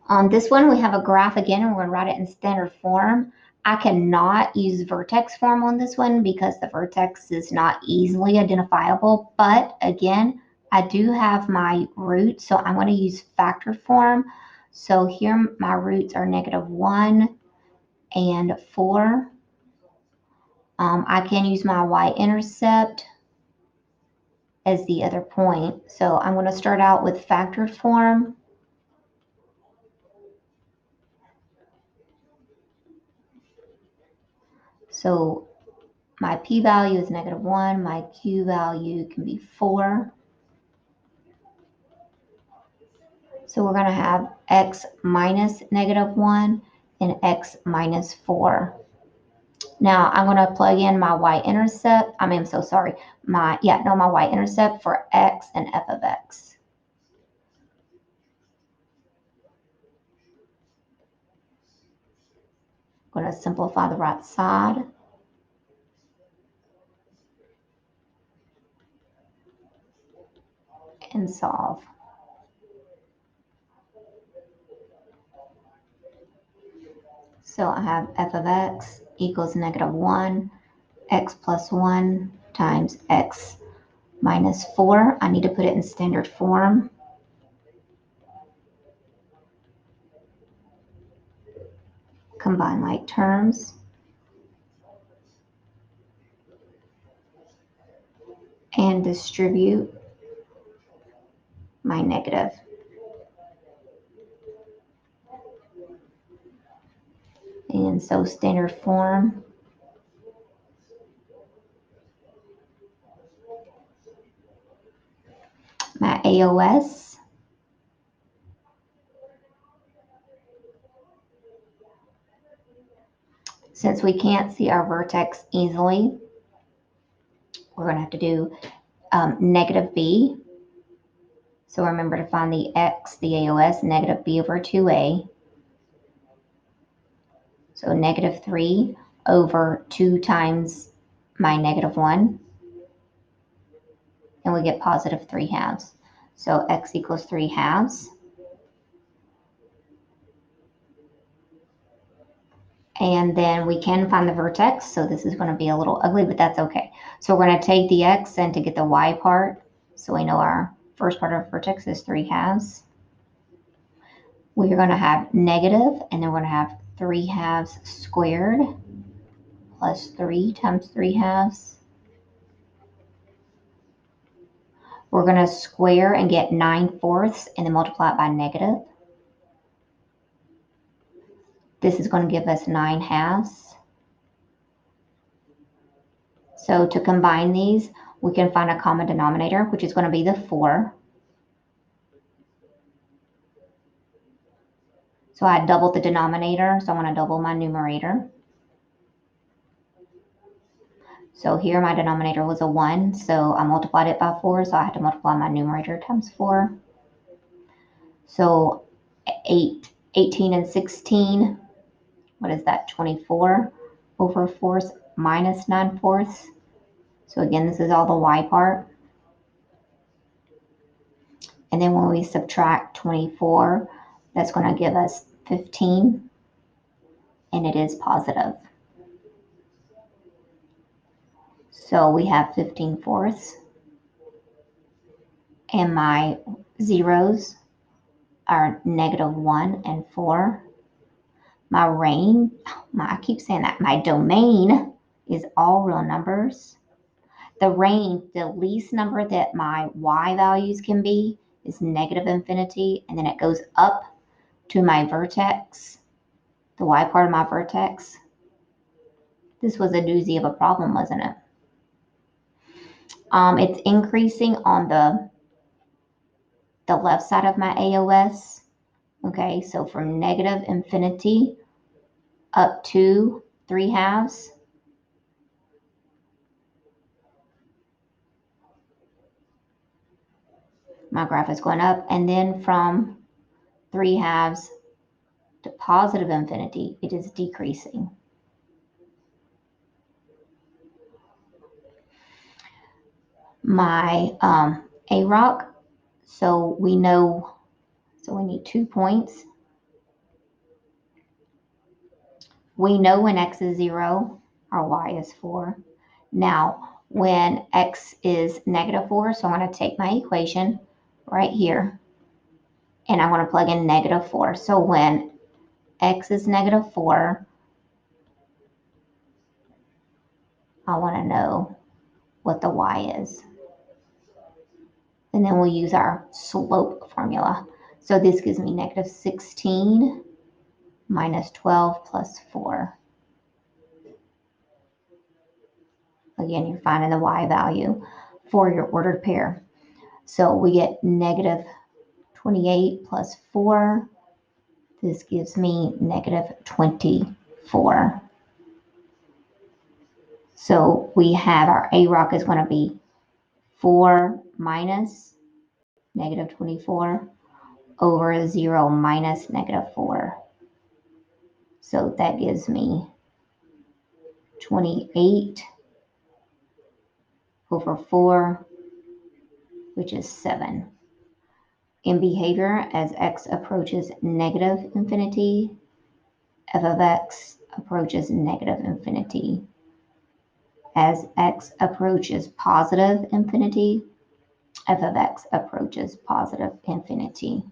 On this one, we have a graph again, and we're going to write it in standard form. I cannot use vertex form on this one because the vertex is not easily identifiable. But again, I do have my roots, so I'm going to use factored form. So here my roots are -1 and 4. I can use my y-intercept as the other point. So I'm going to start out with factored form. So my p-value is -1, my q-value can be 4. So we're going to have x minus -1 and x minus 4. Now I'm going to plug in my y-intercept. I'm so sorry. My y-intercept for x and f of x. I'm going to simplify the right side. And solve. So I have f of x equals -1, x plus 1 times x minus 4. I need to put it in standard form. Combine like terms. And distribute my negative. And so standard form. My AOS. Since we can't see our vertex easily, we're going to have to do -b. So remember to find the x, the AOS, -b over 2a. So -3 over 2 times my -1. And we get positive 3/2. So x equals 3/2. And then we can find the vertex. So this is going to be a little ugly, but that's okay. So we're going to take the x and to get the y part. So we know our first part of vertex is 3/2. We're going to have negative, and then we're going to have 3/2 squared plus 3 times 3/2. We're going to square and get 9/4 and then multiply it by negative. This is going to give us 9/2. So to combine these, we can find a common denominator, which is going to be the 4. So I doubled the denominator, so I'm going to double my numerator. So here my denominator was a 1, so I multiplied it by 4, so I had to multiply my numerator times 4. So 18 and 16, what is that, 24 over 4 minus 9/4. So again, this is all the y part. And then when we subtract 24, that's going to give us 15, and it is positive. So we have 15/4. And my zeros are -1 and 4. My range, I keep saying that, my domain is all real numbers. The range, the least number that my y values can be is -infinity, and then it goes up to my vertex, the y part of my vertex. This was a doozy of a problem, wasn't it? It's increasing on the left side of my AOS. Okay, so from -infinity up to 3/2. My graph is going up, and then from 3/2 to positive infinity, it is decreasing. My AROC, so we know, so we need 2 points. We know when x is 0, our y is 4. Now, when x is negative 4, so I'm going to take my equation right here, and I'm going to plug in negative 4. So when x is negative 4, I want to know what the y is. And then we'll use our slope formula. So this gives me negative 16 minus 12 plus 4. Again, you're finding the y value for your ordered pair. So we get negative 28 plus 4. This gives me negative 24. So we have our A-rock is going to be 4 minus negative 24 over 0 minus negative 4. So that gives me 28 over 4, which is 7. In behavior, as x approaches negative infinity, f of x approaches negative infinity. As x approaches positive infinity, f of x approaches positive infinity.